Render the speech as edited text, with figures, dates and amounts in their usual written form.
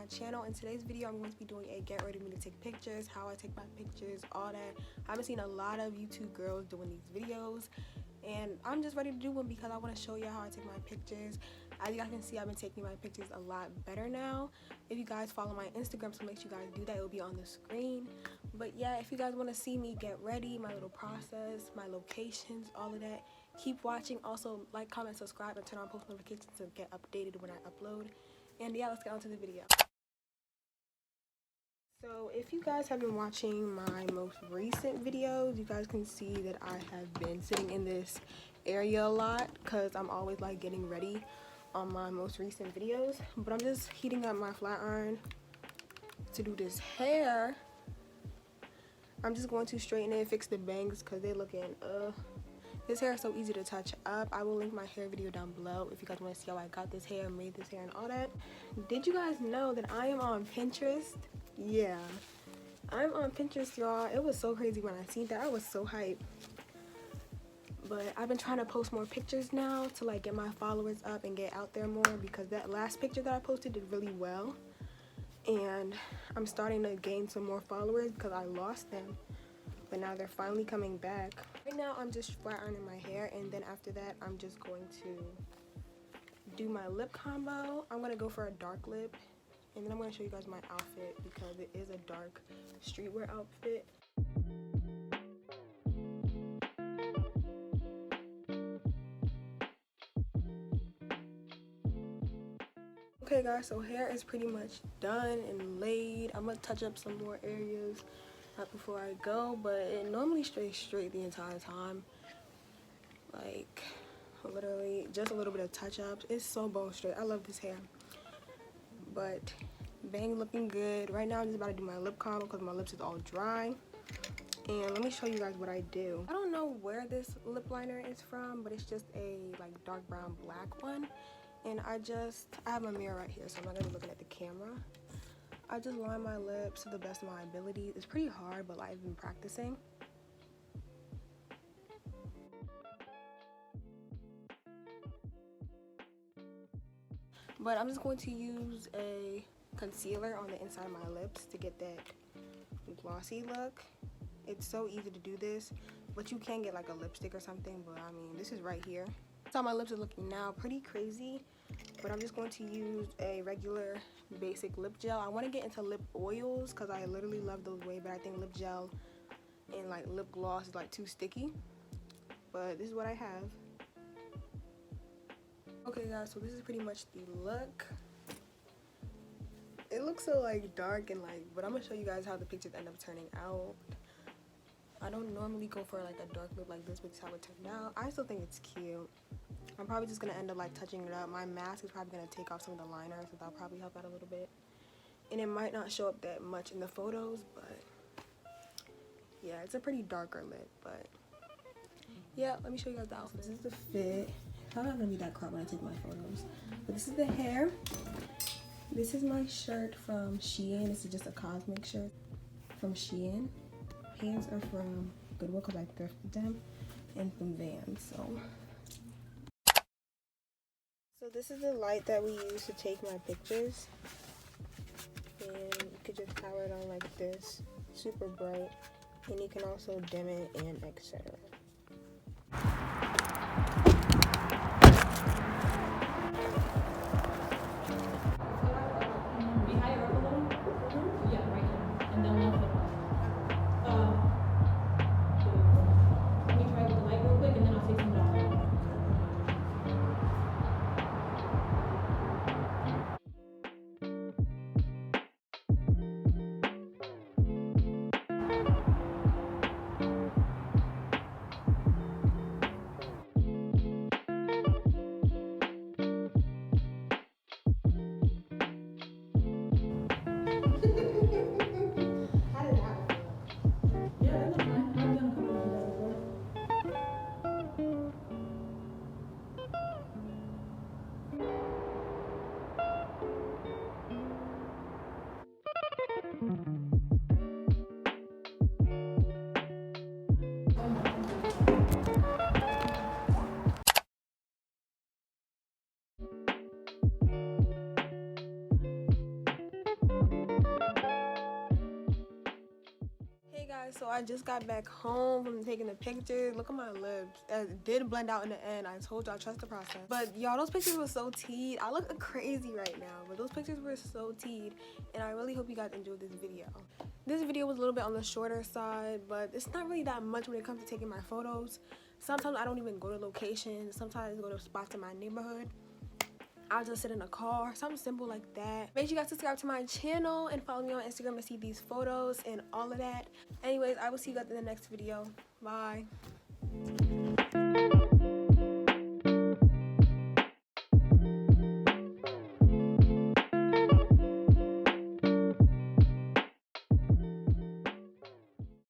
my channel. In today's video, I'm going to be doing a get ready with me to take pictures, how I take my pictures, all that. I haven't seen a lot of YouTube girls doing these videos, and I'm just ready to do one because I want to show you how I take my pictures. As you guys can see, I've been taking my pictures a lot better now. If you guys follow my Instagram, so make sure you guys do that. It will be on the screen. But yeah, if you guys want to see me get ready, my little process, my locations, all of that, keep watching. Also, like, comment, subscribe, and turn on post notifications to get updated when I upload. And yeah, let's get on to the video. So if you guys have been watching my most recent videos, you guys can see that I have been sitting in this area a lot because I'm always like getting ready on my most recent videos. But I'm just heating up my flat iron to do this hair. I'm just going to straighten it, fix the bangs because they're looking this hair is so easy to touch up. I will link my hair video down below if you guys want to see how I got this hair, made this hair, and all that. Did you guys know that I am on Pinterest? Yeah, I'm on Pinterest, y'all. It was so crazy when I seen that. I was so hyped. But I've been trying to post more pictures now to like get my followers up and get out there more, because that last picture that I posted did really well. And I'm starting to gain some more followers because I lost them. But now they're finally coming back. Right now I'm just flat ironing my hair, and then after that I'm just going to do my lip combo. I'm gonna go for a dark lip, and then I'm gonna show you guys my outfit because it is a dark streetwear outfit. Okay guys, so hair is pretty much done and laid. I'm gonna touch up some more areas before I go, but it normally stays straight the entire time. Like literally just a little bit of touch-ups. It's so bone straight. I love this hair. But bang, looking good. Right now I'm just about to do my lip combo because my lips is all dry. And let me show you guys what I do. I don't know where this lip liner is from, but it's just a like dark brown black one. And I have a mirror right here, so I'm not gonna be looking at the camera. I just line my lips to the best of my ability. It's pretty hard, but like, I've been practicing. But I'm just going to use a concealer on the inside of my lips to get that glossy look. It's so easy to do this, but you can get like a lipstick or something, but I mean, this is right here. That's how my lips are looking now, pretty crazy. But I'm just going to use a regular basic lip gel. I want to get into lip oils because I literally love those way, but I think lip gel and like lip gloss is like too sticky. But this is what I have. Okay guys, so this is pretty much the look. It looks so like dark and like, but I'm gonna show you guys how the pictures end up turning out. I don't normally go for like a dark lip like this, but this is how it turned out. I still think it's cute. I'm probably just gonna end up like touching it up. My mask is probably gonna take off some of the liner, so that'll probably help out a little bit. And it might not show up that much in the photos, but yeah, it's a pretty darker lip. But yeah, let me show you guys the outfit. This is the fit. It's probably not gonna be that crop when I take my photos. But this is the hair. This is my shirt from Shein. This is just a cosmic shirt from Shein. Pants are from Goodwill because I thrifted them, and from Vans. So this is the light that we use to take my pictures, and you could just power it on like this, super bright, and you can also dim it and etc. So I just got back home from taking the pictures. Look at my lips. It did blend out in the end. I told y'all, trust the process. But y'all, those pictures were so teed. I look crazy right now, but those pictures were so teed, and I really hope you guys enjoyed this video. This video was a little bit on the shorter side, but it's not really that much when it comes to taking my photos. Sometimes I don't even go to locations. Sometimes I go to spots in my neighborhood. I'll just sit in a car, something simple like that. Make sure you guys subscribe to my channel and follow me on Instagram to see these photos and all of that. Anyways, I will see you guys in the next video. Bye.